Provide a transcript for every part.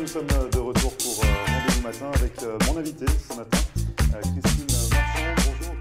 nous sommes de retour pour Rendez-vous Matin avec mon invité ce matin, Christine Marchand. Bonjour.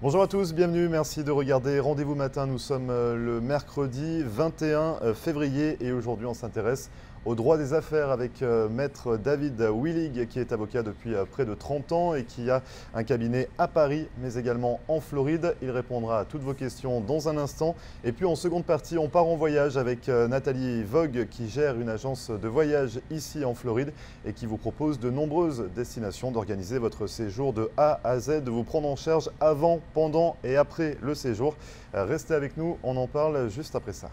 Bonjour à tous, bienvenue, merci de regarder Rendez-vous Matin. Nous sommes le mercredi 21 février et aujourd'hui on s'intéresse au droit des affaires avec maître David Willig qui est avocat depuis près de 30 ans et qui a un cabinet à Paris mais également en Floride. Il répondra à toutes vos questions dans un instant. Et puis en seconde partie, on part en voyage avec Nathalie Vogue qui gère une agence de voyage ici en Floride et qui vous propose de nombreuses destinations, d'organiser votre séjour de A à Z, de vous prendre en charge avant, pendant et après le séjour. Restez avec nous, on en parle juste après ça.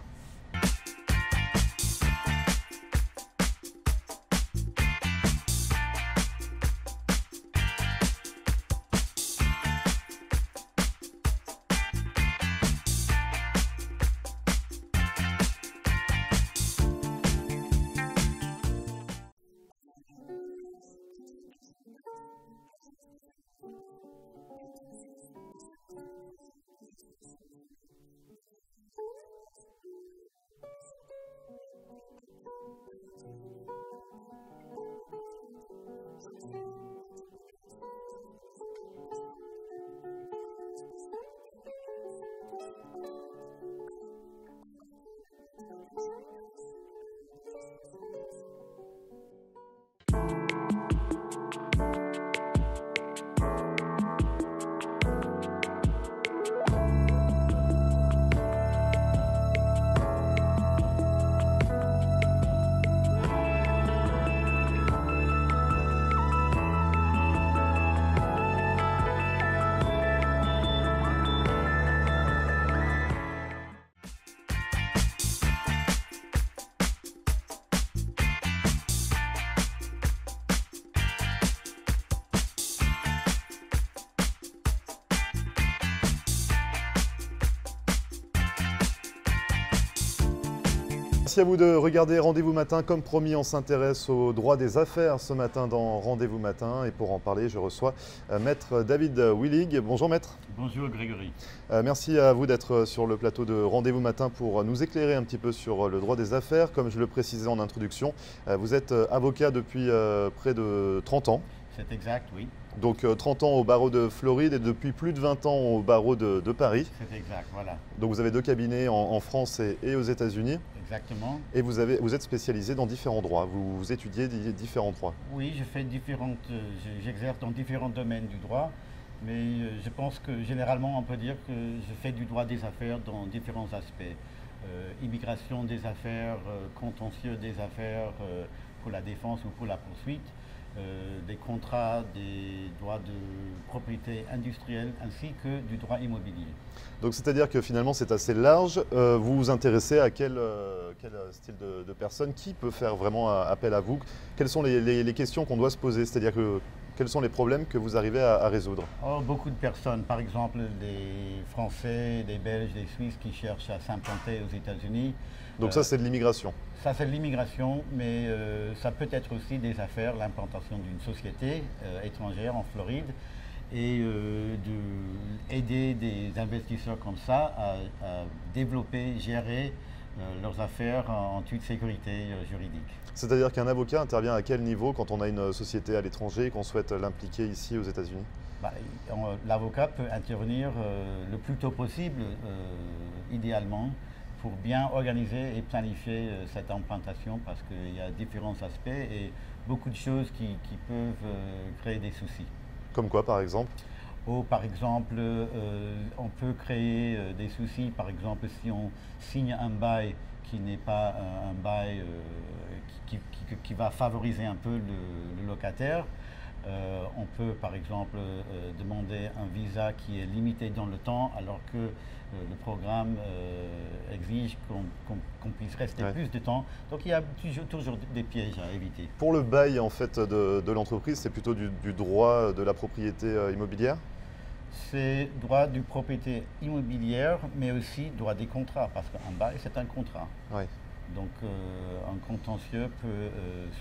Merci à vous de regarder Rendez-vous Matin. Comme promis, on s'intéresse au droit des affaires ce matin dans Rendez-vous Matin. Et pour en parler, je reçois maître David Willig. Bonjour maître. Bonjour Grégory. Merci à vous d'être sur le plateau de Rendez-vous Matin pour nous éclairer un petit peu sur le droit des affaires. Comme je le précisais en introduction, vous êtes avocat depuis près de 30 ans. C'est exact, oui. Donc 30 ans au barreau de Floride et depuis plus de 20 ans au barreau de Paris. C'est exact, voilà. Donc vous avez deux cabinets en France et aux États-Unis. Exactement. Et vous êtes spécialisé dans différents droits, vous étudiez différents droits. Oui, j'exerce dans différents domaines du droit, mais je pense que généralement on peut dire que je fais du droit des affaires dans différents aspects. Immigration des affaires, contentieux des affaires pour la défense ou pour la poursuite, des contrats, des droits de propriété industrielle ainsi que du droit immobilier. Donc c'est-à-dire que finalement c'est assez large. Vous vous intéressez à quel style de personne? Qui peut faire vraiment appel à vous? Quelles sont les questions qu'on doit se poser? C'est-à-dire que quels sont les problèmes que vous arrivez à résoudre? Beaucoup de personnes, par exemple des Français, des Belges, des Suisses qui cherchent à s'implanter aux États-Unis. Donc ça c'est de l'immigration? Ça c'est de l'immigration, mais ça peut être aussi des affaires, l'implantation d'une société étrangère en Floride et d'aider des investisseurs comme ça à développer, gérer leurs affaires en toute sécurité juridique. C'est-à-dire qu'un avocat intervient à quel niveau quand on a une société à l'étranger et qu'on souhaite l'impliquer ici aux États-Unis? L'avocat peut intervenir le plus tôt possible, idéalement, pour bien organiser et planifier cette implantation parce qu'il y a différents aspects et beaucoup de choses qui peuvent créer des soucis. Comme quoi par exemple? Par exemple, on peut créer des soucis, par exemple si on signe un bail qui n'est pas un bail qui va favoriser un peu le locataire. On peut par exemple demander un visa qui est limité dans le temps alors que le programme exige qu'on puisse rester plus de temps. Donc il y a toujours des pièges à éviter. Pour le bail en fait, de l'entreprise, c'est plutôt du droit de la propriété immobilière? C'est droit du propriété immobilière, mais aussi droit des contrats, parce qu'un bail, c'est un contrat. Oui. Donc un contentieux peut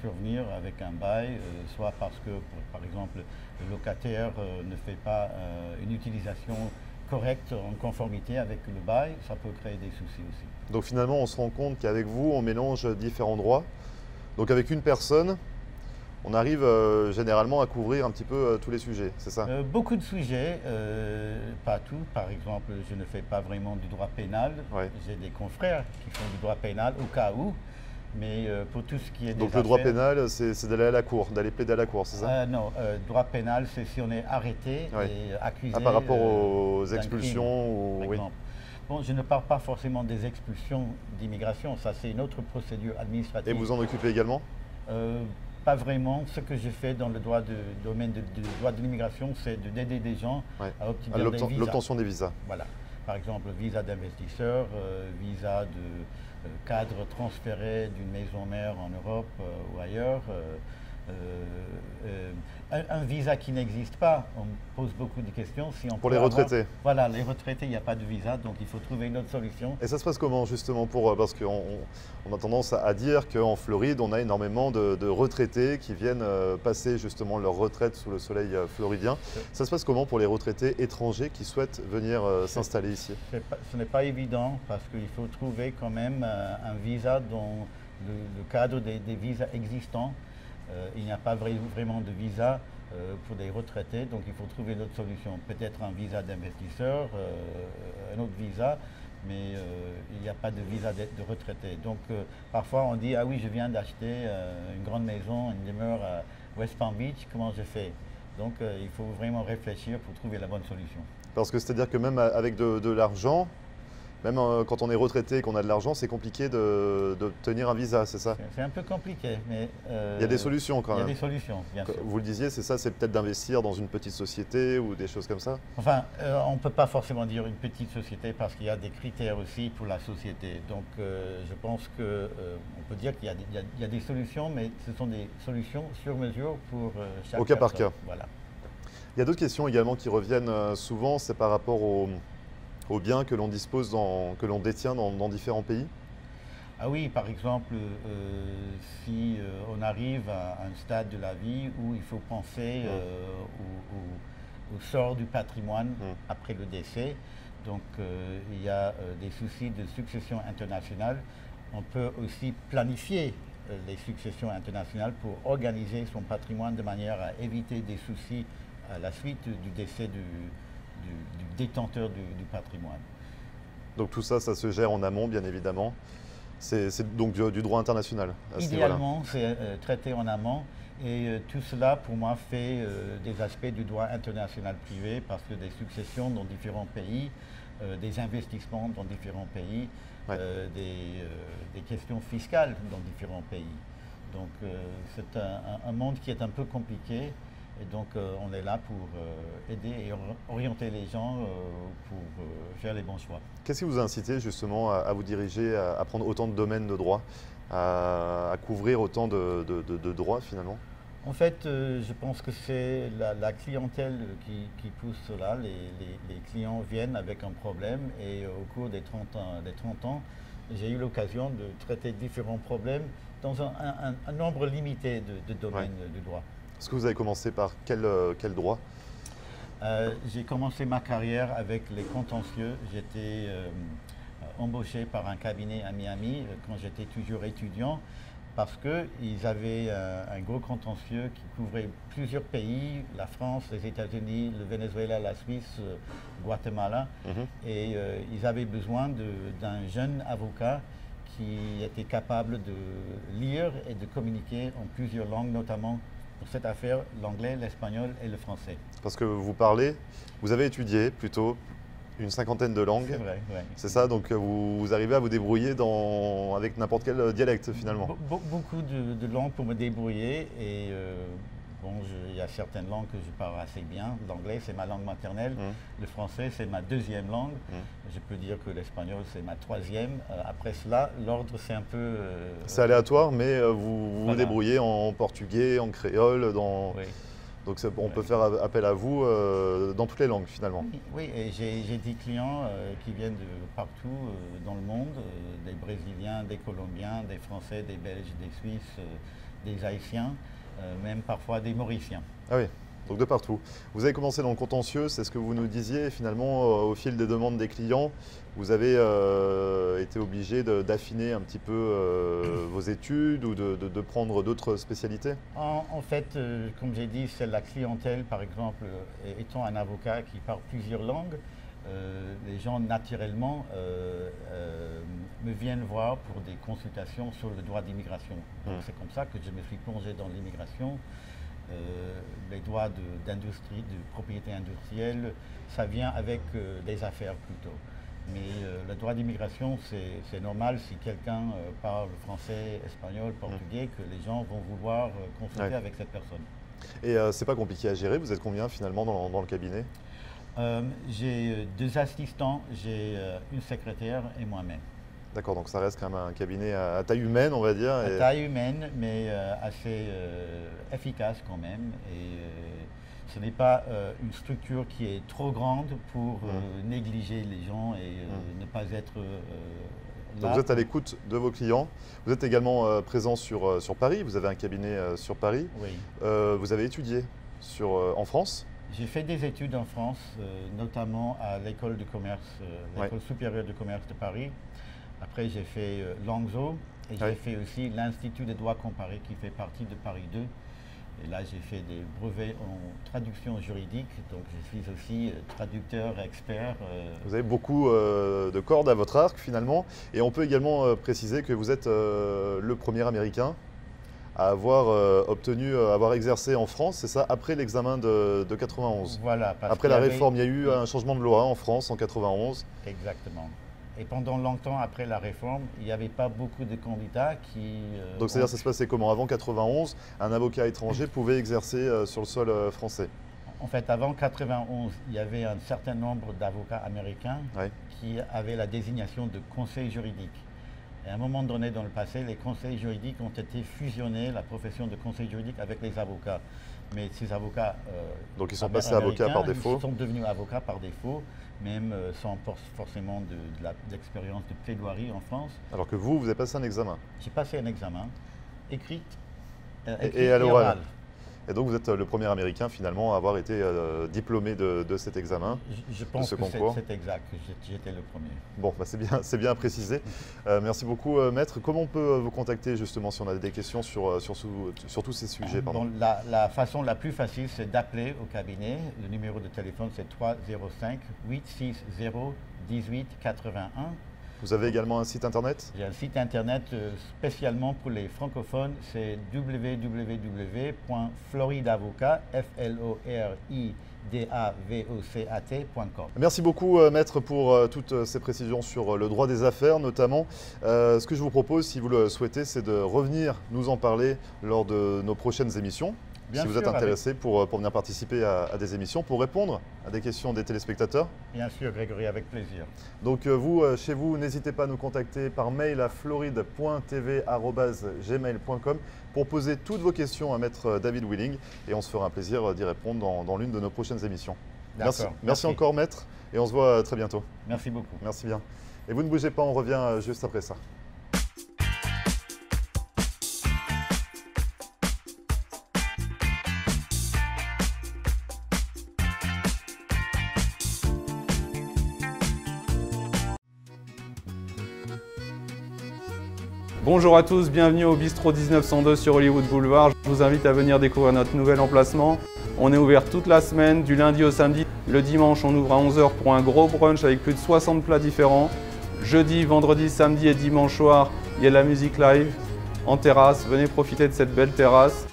survenir avec un bail, soit parce que, par exemple, le locataire ne fait pas une utilisation correcte en conformité avec le bail, ça peut créer des soucis aussi. Donc finalement, on se rend compte qu'avec vous, on mélange différents droits. Donc avec une personne, on arrive généralement à couvrir un petit peu tous les sujets, c'est ça? Beaucoup de sujets, pas tout. Par exemple, je ne fais pas vraiment du droit pénal. Ouais. J'ai des confrères qui font du droit pénal au cas où. Mais pour tout ce qui est Donc des le droit affaires, pénal, c'est d'aller à la cour, d'aller plaider à la cour, c'est ça? non, droit pénal, c'est si on est arrêté Ouais. et accusé. Ah, par rapport aux d'un expulsions crime, ou... par Oui. exemple. Bon, je ne parle pas forcément des expulsions d'immigration, ça c'est une autre procédure Et administrative. vous en occupez également? Pas vraiment. Ce que j'ai fait dans le domaine du droit de l'immigration, c'est d'aider des gens Ouais. à obtenir des visas. L'obtention des visas. Voilà. Par exemple, visa d'investisseur, visa de cadre transféré d'une maison mère en Europe ou ailleurs. Un visa qui n'existe pas, on me pose beaucoup de questions. Si on Pour peut les retraités. voilà, les retraités, il n'y a pas de visa, donc il faut trouver une autre solution. Et ça se passe comment justement parce qu'on a tendance à dire qu'en Floride, on a énormément de retraités qui viennent passer justement leur retraite sous le soleil floridien. Ça se passe comment pour les retraités étrangers qui souhaitent venir s'installer ici? Ce n'est pas évident parce qu'il faut trouver quand même un visa dans le cadre des visas existants. Il n'y a pas vraiment de visa pour des retraités, donc il faut trouver une autre solution. Peut-être un visa d'investisseur, un autre visa, mais il n'y a pas de visa de retraité. Donc parfois on dit, ah oui, je viens d'acheter une grande maison, une demeure à West Palm Beach, comment je fais? Donc il faut vraiment réfléchir pour trouver la bonne solution. Parce que c'est-à-dire que même avec de l'argent, même quand on est retraité et qu'on a de l'argent, c'est compliqué d'obtenir un visa, c'est ça? C'est un peu compliqué, mais... il y a des solutions quand même. Il y a des solutions, bien sûr. Vous le disiez, c'est ça, c'est peut-être d'investir dans une petite société ou des choses comme ça? Enfin, on ne peut pas forcément dire une petite société parce qu'il y a des critères aussi pour la société. Donc je pense qu'on peut dire qu'il y a des solutions, mais ce sont des solutions sur mesure pour chaque Au cas par personne. cas. Voilà. Il y a d'autres questions également qui reviennent souvent, c'est par rapport aux biens que l'on dispose, que l'on détient dans différents pays. Ah oui, par exemple, si on arrive à un stade de la vie où il faut penser au sort du patrimoine après le décès, donc il y a des soucis de succession internationale, on peut aussi planifier les successions internationales pour organiser son patrimoine de manière à éviter des soucis à la suite du décès du détenteur du patrimoine. Donc tout ça, ça se gère en amont, bien évidemment. C'est donc du droit international. Idéalement, c'est traité en amont. Et tout cela, pour moi, fait des aspects du droit international privé parce que des successions dans différents pays, des investissements dans différents pays, Ouais. des questions fiscales dans différents pays. Donc c'est un monde qui est un peu compliqué. Et donc on est là pour aider et orienter les gens pour faire les bons choix. Qu'est-ce qui vous a incité justement à vous diriger, à prendre autant de domaines de droit, à couvrir autant de droits finalement? En fait, je pense que c'est la clientèle qui pousse cela. Les clients viennent avec un problème et au cours des 30 ans, j'ai eu l'occasion de traiter différents problèmes dans un nombre limité de domaines du droit. Est-ce que vous avez commencé par quel droit? J'ai commencé ma carrière avec les contentieux. J'étais embauché par un cabinet à Miami quand j'étais toujours étudiant parce qu'ils avaient un gros contentieux qui couvrait plusieurs pays, la France, les États-Unis, le Venezuela, la Suisse, Guatemala. Et ils avaient besoin d'un jeune avocat qui était capable de lire et de communiquer en plusieurs langues, notamment pour cette affaire, l'anglais, l'espagnol et le français. Parce que vous avez étudié plutôt une cinquantaine de langues. C'est vrai, oui. C'est ça, donc vous arrivez à vous débrouiller avec n'importe quel dialecte finalement. Beaucoup de langues pour me débrouiller et bon, il y a certaines langues que je parle assez bien. L'anglais, c'est ma langue maternelle. Le français, c'est ma deuxième langue. Je peux dire que l'espagnol, c'est ma troisième. Après cela, l'ordre, c'est un peu... c'est aléatoire, mais vous vous débrouillez en portugais, en créole, Oui. Donc on peut faire appel à vous dans toutes les langues finalement. Oui, et j'ai des clients qui viennent de partout dans le monde, des Brésiliens, des Colombiens, des Français, des Belges, des Suisses, des Haïtiens, même parfois des Mauriciens. Ah oui, donc de partout. Vous avez commencé dans le contentieux, c'est ce que vous nous disiez, et finalement au fil des demandes des clients, vous avez été obligé d'affiner un petit peu vos études ou de prendre d'autres spécialités? En fait, comme j'ai dit, c'est la clientèle, par exemple, étant un avocat qui parle plusieurs langues, les gens naturellement me viennent voir pour des consultations sur le droit d'immigration. Donc c'est comme ça que je me suis plongé dans l'immigration. Les droits d'industrie, de propriété industrielle, ça vient avec des affaires plutôt. Mais le droit d'immigration, c'est normal si quelqu'un parle français, espagnol, portugais, que les gens vont vouloir consulter avec cette personne. Et c'est pas compliqué à gérer, vous êtes combien finalement dans le cabinet? J'ai 2 assistants, j'ai une secrétaire et moi-même. D'accord, donc ça reste quand même un cabinet à taille humaine, on va dire. À taille humaine, mais assez efficace quand même. Et ce n'est pas une structure qui est trop grande pour négliger les gens et ne pas être là. Donc vous êtes à l'écoute de vos clients. Vous êtes également présent sur Paris, vous avez un cabinet sur Paris. Oui. Vous avez étudié en France? J'ai fait des études en France, notamment à l'école de commerce, l'école supérieure de commerce de Paris. Après, j'ai fait Langso et j'ai fait aussi l'Institut des droits comparés qui fait partie de Paris 2. Et là, j'ai fait des brevets en traduction juridique, donc je suis aussi traducteur, expert. Vous avez beaucoup de cordes à votre arc finalement. Et on peut également préciser que vous êtes le premier Américain à avoir exercé en France, c'est ça, après l'examen de 91. Voilà. Après la réforme, il y a eu un changement de loi en France en 91. Exactement. Et pendant longtemps, après la réforme, il n'y avait pas beaucoup de candidats qui... Donc c'est-à-dire ça se passait comment? Avant 91, un avocat étranger pouvait exercer sur le sol français? En fait, avant 91, il y avait un certain nombre d'avocats américains qui avaient la désignation de conseil juridique. Et à un moment donné dans le passé, les conseils juridiques ont été fusionnés, la profession de conseil juridique, avec les avocats. Mais ces avocats donc ils sont passés avocats par défaut? Ils sont devenus avocats par défaut, même sans forcément d'expérience de plaidoirie en France. Alors que vous avez passé un examen? J'ai passé un examen, écrit et à l'oral. Et donc vous êtes le premier Américain finalement à avoir été diplômé de cet examen, je pense de ce concours. C'est exact, j'étais le premier. Bon, bah c'est bien précisé. Merci beaucoup Maître. Comment on peut vous contacter justement si on a des questions sur tous ces sujets? Bon, la façon la plus facile, c'est d'appeler au cabinet. Le numéro de téléphone, c'est 305 860 1881. Vous avez également un site internet? J'ai un site internet spécialement pour les francophones, c'est www.floridavocat.com. Merci beaucoup Maître pour toutes ces précisions sur le droit des affaires notamment. Ce que je vous propose, si vous le souhaitez, c'est de revenir nous en parler lors de nos prochaines émissions. Bien si sûr, vous êtes intéressé pour venir participer à des émissions, pour répondre à des questions des téléspectateurs. Bien sûr, Grégory, avec plaisir. Donc vous, chez vous, n'hésitez pas à nous contacter par mail à floride.tv@gmail.com pour poser toutes vos questions à Maître David Willing et on se fera un plaisir d'y répondre dans l'une de nos prochaines émissions. Merci encore Maître et on se voit très bientôt. Merci beaucoup. Merci bien. Et vous ne bougez pas, on revient juste après ça. Bonjour à tous, bienvenue au Bistrot 1902 sur Hollywood Boulevard. Je vous invite à venir découvrir notre nouvel emplacement. On est ouvert toute la semaine, du lundi au samedi. Le dimanche, on ouvre à 11 h pour un gros brunch avec plus de 60 plats différents. Jeudi, vendredi, samedi et dimanche soir, il y a de la musique live en terrasse. Venez profiter de cette belle terrasse.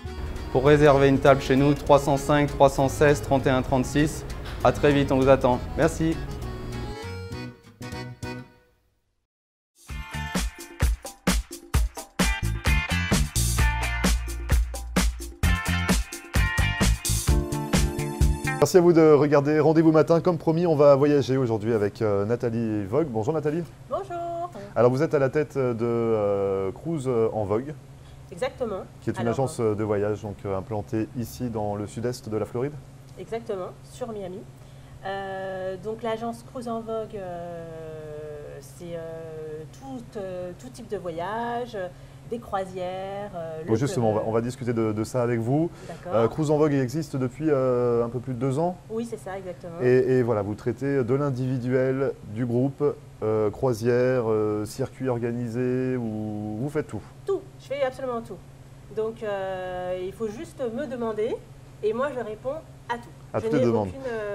Pour réserver une table chez nous, 305 316 31 36. À très vite, on vous attend. Merci. Merci à vous de regarder Rendez-vous matin. Comme promis, on va voyager aujourd'hui avec Nathalie Vogue. Bonjour Nathalie. Bonjour. Alors vous êtes à la tête de Cruise en Vogue. Exactement. Qui est une Alors, agence de voyage donc, implantée ici dans le sud-est de la Floride. Exactement, sur Miami. Donc l'agence Cruise en Vogue, c'est tout type de voyage, des croisières. Donc justement, on va discuter de ça avec vous. Cruise en Vogue existe depuis un peu plus de 2 ans. Oui, c'est ça, exactement. Et voilà, vous traitez de l'individuel, du groupe, croisière, circuit organisé, vous faites tout. Tout, je fais absolument tout. Donc il faut juste me demander et moi je réponds à tout. À toutes les demandes.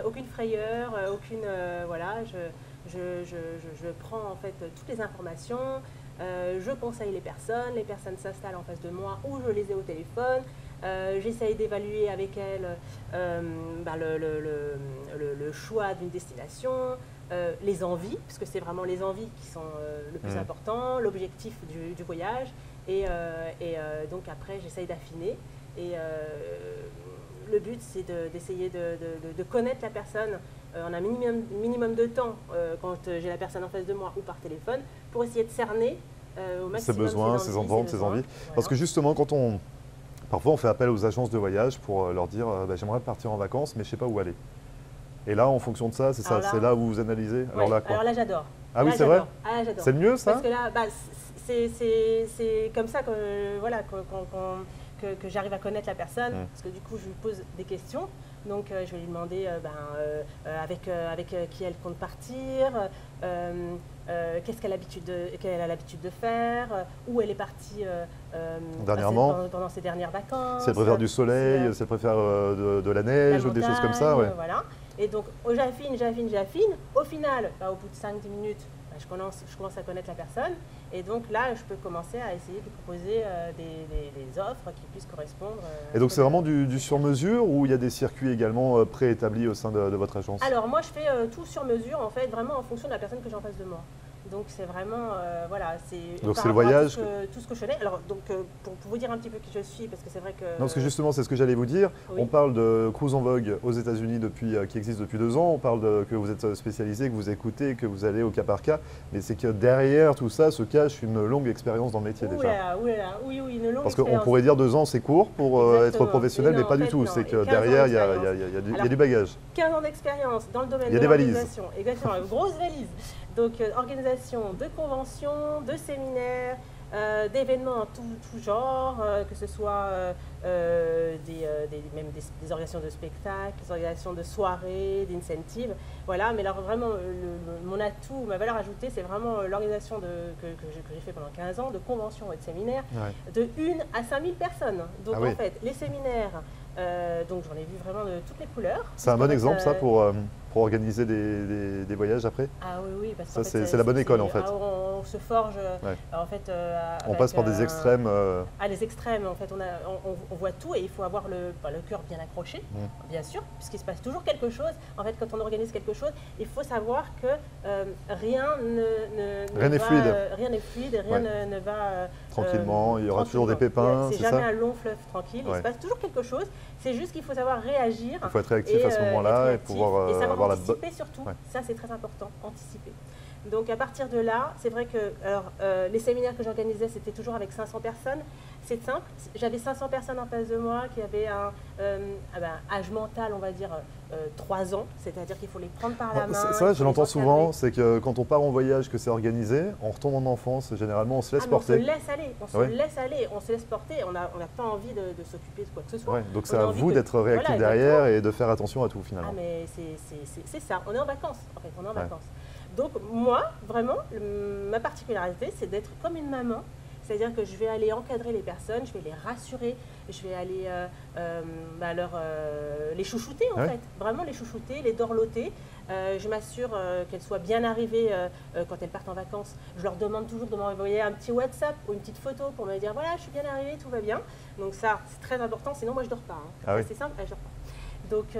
Aucune frayeur, voilà, je prends en fait toutes les informations, je conseille les personnes s'installent en face de moi ou je les ai au téléphone. J'essaye d'évaluer avec elles le choix d'une destination, les envies, parce que c'est vraiment les envies qui sont le plus important, l'objectif du voyage. Et donc après, j'essaye d'affiner. Et le but, c'est d'essayer de connaître la personne en un minimum de temps quand j'ai la personne en face de moi ou par téléphone, pour essayer de cerner au maximum ses besoins, ses envies. Voilà. Parce que justement, parfois on fait appel aux agences de voyage pour leur dire j'aimerais partir en vacances, mais je ne sais pas où aller. Et là, en fonction de ça, c'est ça, c'est là où vous analysez. Ouais, alors là, j'adore. Ah oui, c'est vrai. Ah, j'adore. C'est le mieux, ça? Parce que là, c'est comme ça que, voilà, que j'arrive à connaître la personne. Parce que du coup, je lui pose des questions. Donc, je vais lui demander avec qui elle compte partir, qu'est-ce qu'elle a l'habitude de faire, où elle est partie dernièrement, pendant ses dernières vacances. Si elle préfère du soleil, si elle préfère de la neige ou des choses comme ça. Ouais. Voilà. Et donc, j'affine. Au final, au bout de 5-10 minutes, je commence à connaître la personne. Et donc là, je peux commencer à essayer de proposer des offres qui puissent correspondre. Et donc, c'est vraiment du sur-mesure ou il y a des circuits également préétablis au sein de votre agence? Alors, moi, je fais tout sur mesure, en fait, vraiment en fonction de la personne que j'ai en face de moi. Donc, c'est vraiment, voilà, donc c'est le voyage. Tout ce que je connais. Alors, donc, pour vous dire un petit peu qui je suis, parce que c'est vrai que… Non, parce que justement, c'est ce que j'allais vous dire. Oui. On parle de Cruise en Vogue aux États-Unis qui existe depuis 2 ans. On parle que vous êtes spécialisé, que vous écoutez, que vous allez au cas par cas. Mais c'est que derrière tout ça se cache une longue expérience dans le métier déjà. Oui, une longue parce qu'on pourrait dire 2 ans, c'est court pour être professionnel, mais pas du tout. C'est que derrière, il y a du bagage. 15 ans d'expérience dans le domaine de l'organisation. Exactement, une grosse valise. Donc, organisation de conventions, de séminaires, d'événements en tout genre, que ce soit même des organisations de spectacles, des organisations de soirées, d'incentives. Voilà, mais alors vraiment, mon atout, ma valeur ajoutée, c'est vraiment l'organisation que j'ai fait pendant 15 ans, de conventions et de séminaires, de 1 à 5000 personnes. Donc, en fait, les séminaires, donc j'en ai vu vraiment de toutes les couleurs. C'est un bon exemple, ça, pour organiser des voyages après? Ah oui, parce que c'est la bonne école en fait. On se forge, en fait… on passe par des extrêmes. Les extrêmes, en fait, on voit tout et il faut avoir le cœur bien accroché, bien sûr, puisqu'il se passe toujours quelque chose. En fait, quand on organise quelque chose, il faut savoir que rien n'est fluide. Rien n'est fluide et rien ne va… tranquillement, il y aura toujours des pépins, c'est jamais un long fleuve tranquille, il se passe toujours quelque chose. C'est juste qu'il faut savoir réagir. Il faut être réactif à ce moment-là et pouvoir savoir anticiper surtout. Ça, c'est très important, anticiper. Donc, à partir de là, c'est vrai que les séminaires que j'organisais, c'était toujours avec 500 personnes. C'est simple. J'avais 500 personnes en face de moi qui avaient un âge mental, on va dire, 3 ans. C'est-à-dire qu'il faut les prendre par la main. Ça, je l'entends souvent. C'est que quand on part en voyage, que c'est organisé, on retombe en enfance. Généralement, on se laisse porter. On se laisse aller. On se laisse porter. On n'a pas envie de s'occuper de quoi que ce soit. Donc, c'est à vous d'être réactif derrière et de faire attention à tout, finalement. Ah, mais c'est ça. On est en vacances, en fait. On est en vacances. Donc moi, vraiment, ma particularité, c'est d'être comme une maman. C'est-à-dire que je vais aller encadrer les personnes, je vais les rassurer, je vais aller les chouchouter en fait. Vraiment les chouchouter, les dorloter. Je m'assure qu'elles soient bien arrivées quand elles partent en vacances. Je leur demande toujours de m'envoyer un petit WhatsApp ou une petite photo pour me dire voilà, je suis bien arrivée, tout va bien. Donc ça, c'est très important, sinon moi je dors pas. C'est simple, je dors pas. Donc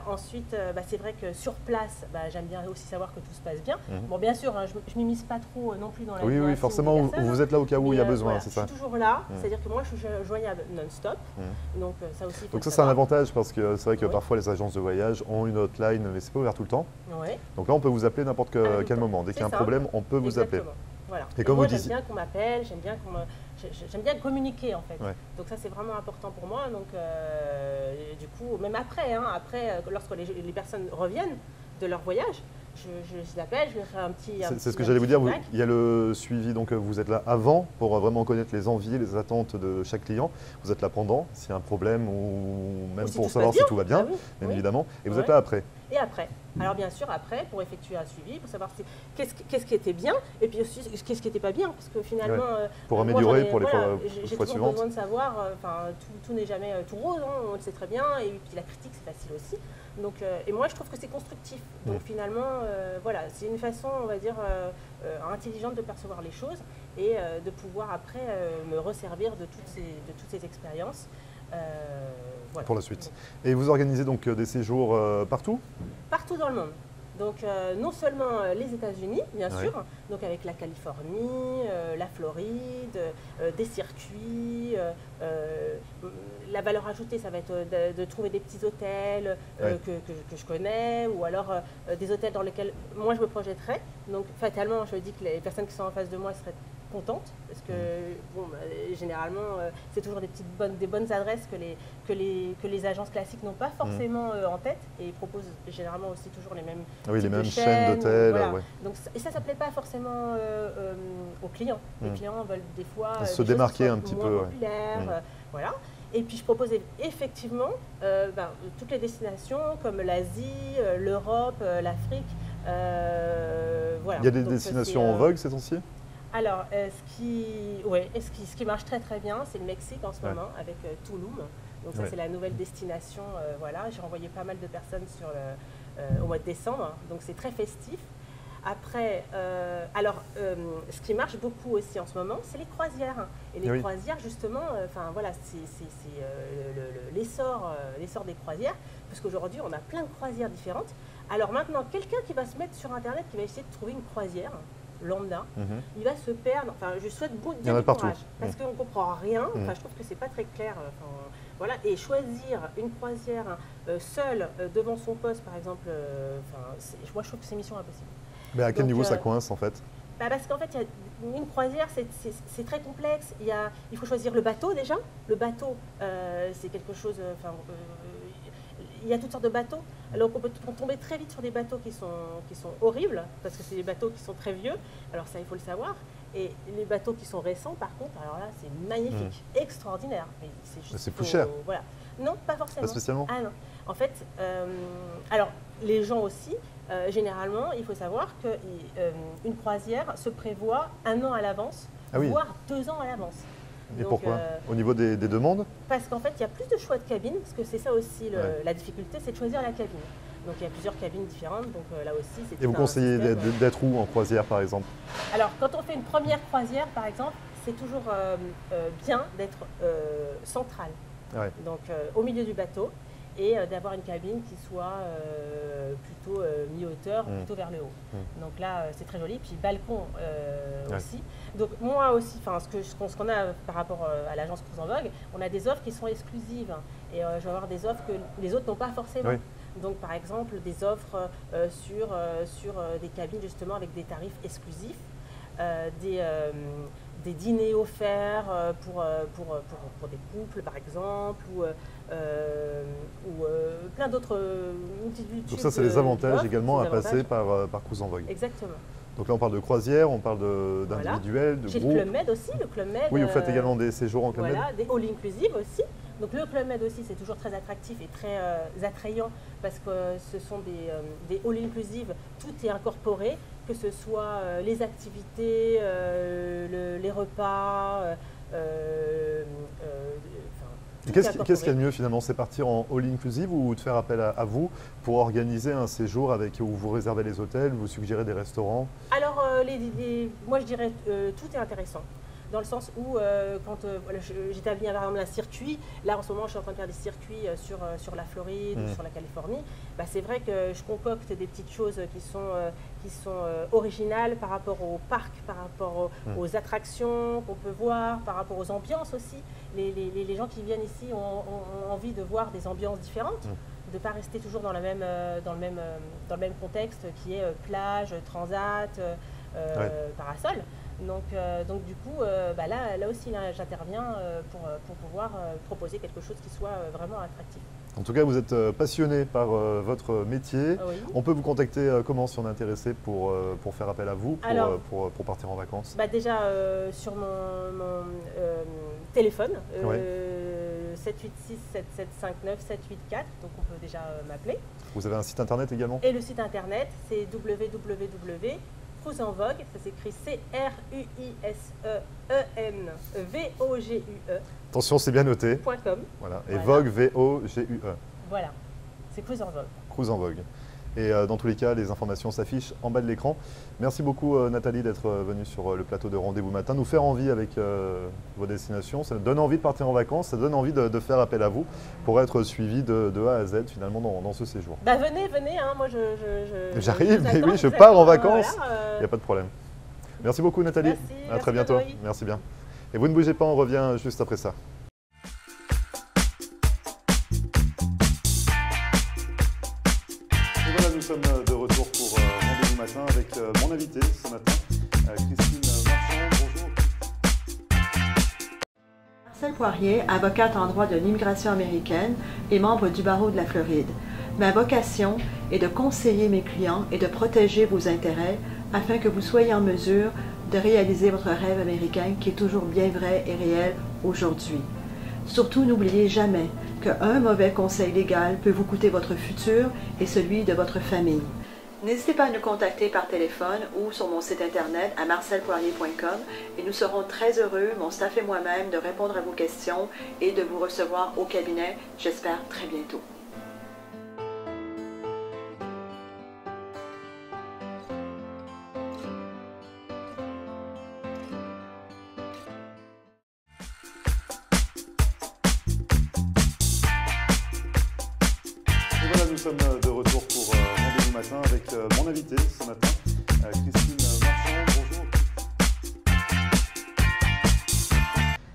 ensuite, c'est vrai que sur place, j'aime bien aussi savoir que tout se passe bien. Bon, bien sûr, je ne m'immisce pas trop non plus dans la vie. Oui, forcément, vous êtes là au cas où il y a besoin, c'est ça. Je suis toujours là, c'est-à-dire que moi, je suis joignable non-stop. Donc ça aussi. Donc ça, c'est un avantage parce que c'est vrai que parfois les agences de voyage ont une hotline, mais c'est pas ouvert tout le temps. Donc là, on peut vous appeler n'importe quel moment. Dès qu'il y a un problème, on peut vous appeler. Voilà. Et comme moi, vous disiez, j'aime bien qu'on m'appelle, j'aime bien j'aime bien communiquer en fait. Ouais. Donc ça c'est vraiment important pour moi. Donc du coup, même après, hein, lorsque les personnes reviennent de leur voyage, je les appelle, je leur fais un petit. C'est ce que j'allais vous dire. feedback. Il y a le suivi, donc vous êtes là avant pour vraiment connaître les envies, les attentes de chaque client. Vous êtes là pendant, s'il y a un problème ou même Ou si pour tout se savoir passe si bien. tout va bien, Ah oui, bien oui. évidemment. Et vous êtes Ouais. là après. Et après. Alors bien sûr, après, pour effectuer un suivi, pour savoir qu'est-ce qui était bien, et puis aussi qu'est-ce qui n'était pas bien, parce que finalement... Pour moi, améliorer j'en ai- pour les voilà, fois j'ai fois toujours suivantes. besoin de savoir, tout n'est jamais tout rose, hein, on le sait très bien, et puis la critique c'est facile aussi. Donc, et moi je trouve que c'est constructif. Donc finalement, voilà, c'est une façon, on va dire, intelligente de percevoir les choses et de pouvoir après me resservir de toutes ces expériences. Voilà. Pour la suite. Et vous organisez donc des séjours partout? Partout dans le monde. Donc non seulement les États-Unis, bien Ouais. sûr, donc avec la Californie, la Floride, des circuits. La valeur ajoutée, ça va être de trouver des petits hôtels Ouais. que je connais, ou alors des hôtels dans lesquels moi je me projetterais. Donc fatalement, je dis que les personnes qui sont en face de moi seraient contentes, parce que bon, généralement, c'est toujours des bonnes adresses que les agences classiques n'ont pas forcément en tête, et ils proposent généralement aussi toujours les mêmes Oui, les types de mêmes chaînes ou- d'hôtels. voilà. Ouais. Donc, et ça ne plaît pas forcément aux clients. Les clients veulent des fois Se des choses qui démarquer soient un petit moins peu, ouais. populaires, voilà. Et puis je propose effectivement toutes les destinations comme l'Asie, l'Europe, l'Afrique. Voilà. Il y a des Donc, destinations c'est, en vogue ces temps-ci? Alors, ce qui marche très très bien, c'est le Mexique en ce Ouais. moment avec Tulum. Donc ça Ouais. c'est la nouvelle destination. Voilà, j'ai envoyé pas mal de personnes au mois de décembre. Donc c'est très festif. Après, ce qui marche beaucoup aussi en ce moment, c'est les croisières. Et les Oui. croisières, justement, voilà, c'est l'essor des croisières, parce qu'aujourd'hui, on a plein de croisières différentes. Alors maintenant, quelqu'un qui va se mettre sur Internet, qui va essayer de trouver une croisière lambda, il va se perdre. Enfin, je souhaite Il y en a bien du partout. courage, parce qu'on ne comprend rien. Enfin, je trouve que c'est pas très clair. Voilà, et choisir une croisière seule devant son poste, par exemple, moi je trouve que c'est mission impossible. Mais à quel Donc, niveau ça coince en fait? Parce qu'en fait, une croisière, c'est très complexe. Il faut choisir le bateau déjà. Le bateau, c'est quelque chose. Il y a toutes sortes de bateaux. Alors on peut tomber très vite sur des bateaux qui sont horribles, parce que c'est des bateaux qui sont très vieux. Alors ça, il faut le savoir. Et les bateaux qui sont récents, par contre, alors là, c'est magnifique, extraordinaire. Mais c'est juste. C'est plus cher. Voilà. Non, pas forcément. Pas spécialement? Ah non. En fait, alors les gens aussi. Généralement, il faut savoir qu'une croisière se prévoit 1 an à l'avance, Ah oui. voire 2 ans à l'avance. Et Donc, pourquoi? Au niveau des demandes? Parce qu'en fait, il y a plus de choix de cabines, parce que c'est ça aussi Ouais. la difficulté, c'est de choisir la cabine. Donc il y a plusieurs cabines différentes, donc là aussi c'est Et vous tout un conseillez système. d'être où en croisière par exemple? Alors quand on fait une première croisière, par exemple, c'est toujours bien d'être central, Ouais. donc au milieu du bateau, et d'avoir une cabine qui soit plutôt mi-hauteur, plutôt vers le haut. Donc là, c'est très joli. Puis balcon Ouais. aussi. Donc moi aussi, ce qu'on a par rapport à l'agence Cruise en Vogue, on a des offres qui sont exclusives. Et je vais avoir des offres que les autres n'ont pas forcément. Oui. Donc par exemple, des offres sur des cabines justement avec des tarifs exclusifs, des dîners offerts pour des couples par exemple, ou plein d'autres multitudes. Donc ça c'est les avantages d'offres, également à c'est des passer avantages. par Cruise en Vogue. Exactement. Donc là on parle de croisière, on parle Voilà. d'individuel, de J'ai le groupe. Club Med aussi, le Club Med. Oui, vous faites également des séjours en Club Med? Voilà, des all inclusive aussi. Donc le Club Med aussi, c'est toujours très attractif et très attrayant, parce que ce sont des all inclusive, tout est incorporé, que ce soit les activités, les repas. Et qu'est-ce qu'il y a de mieux finalement? C'est partir en all inclusive ou de faire appel à vous pour organiser un séjour où vous réservez les hôtels, vous suggérez des restaurants? Alors, moi je dirais tout est intéressant. Dans le sens où, quand j'établis par exemple un circuit, là en ce moment je suis en train de faire des circuits sur la Floride ou sur la Californie, bah, c'est vrai que je concocte des petites choses qui sont originales par rapport au parc, par rapport aux attractions qu'on peut voir, par rapport aux ambiances aussi. Les gens qui viennent ici ont envie de voir des ambiances différentes. de ne pas rester toujours dans le même contexte qui est plage, transat, parasol. Donc du coup, là aussi, j'interviens pour pouvoir proposer quelque chose qui soit vraiment attractif. En tout cas, vous êtes passionné par votre métier. Oui. On peut vous contacter comment si on est intéressé pour faire appel à vous, pour partir en vacances? Déjà sur mon téléphone, 786 7759 784, donc on peut déjà m'appeler. Vous avez un site internet également? Et le site internet, c'est Cruise en Vogue, ça s'écrit CRUISEENVOGUE. Attention, c'est bien noté. .com. Voilà. Et Vogue, VOGUE. Voilà, c'est Cruise en Vogue. Cruise en Vogue. Et dans tous les cas, les informations s'affichent en bas de l'écran. Merci beaucoup Nathalie d'être venue sur le plateau de Rendez-vous Matin, nous faire envie avec vos destinations. Ça donne envie de partir en vacances, ça donne envie de faire appel à vous pour être suivi de A à Z finalement dans ce séjour. Venez, hein, moi J'arrive, mais oui, je pars en vacances, il n'y a pas de problème. Merci beaucoup Nathalie, merci, à très bientôt. Valérie. Merci bien. Et vous ne bougez pas, on revient juste après ça. Nous sommes de retour pour Rendez-vous Matin avec mon invité ce matin, Christine Marchand. Bonjour. Marcelle Poirier, avocate en droit de l'immigration américaine et membre du barreau de la Floride. Ma vocation est de conseiller mes clients et de protéger vos intérêts afin que vous soyez en mesure de réaliser votre rêve américain qui est toujours bien vrai et réel aujourd'hui. Surtout, n'oubliez jamais qu'un mauvais conseil légal peut vous coûter votre futur et celui de votre famille. N'hésitez pas à nous contacter par téléphone ou sur mon site internet à marcelpoirier.com et nous serons très heureux, mon staff et moi-même, de répondre à vos questions et de vous recevoir au cabinet, j'espère très bientôt. Nous sommes de retour pour Rendez-vous Matin avec mon invité ce matin, Christine Marchand. Bonjour.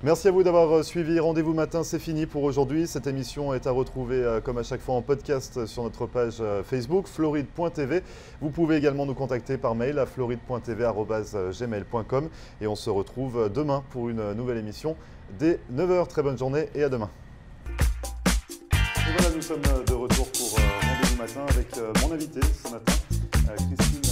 Merci à vous d'avoir suivi Rendez-vous Matin, c'est fini pour aujourd'hui. Cette émission est à retrouver comme à chaque fois en podcast sur notre page Facebook, floride.tv. Vous pouvez également nous contacter par mail à floride.tv@gmail.com et on se retrouve demain pour une nouvelle émission dès 9h. Très bonne journée et à demain. Nous sommes de retour pour Rendez-vous Matin avec mon invité ce matin, Christine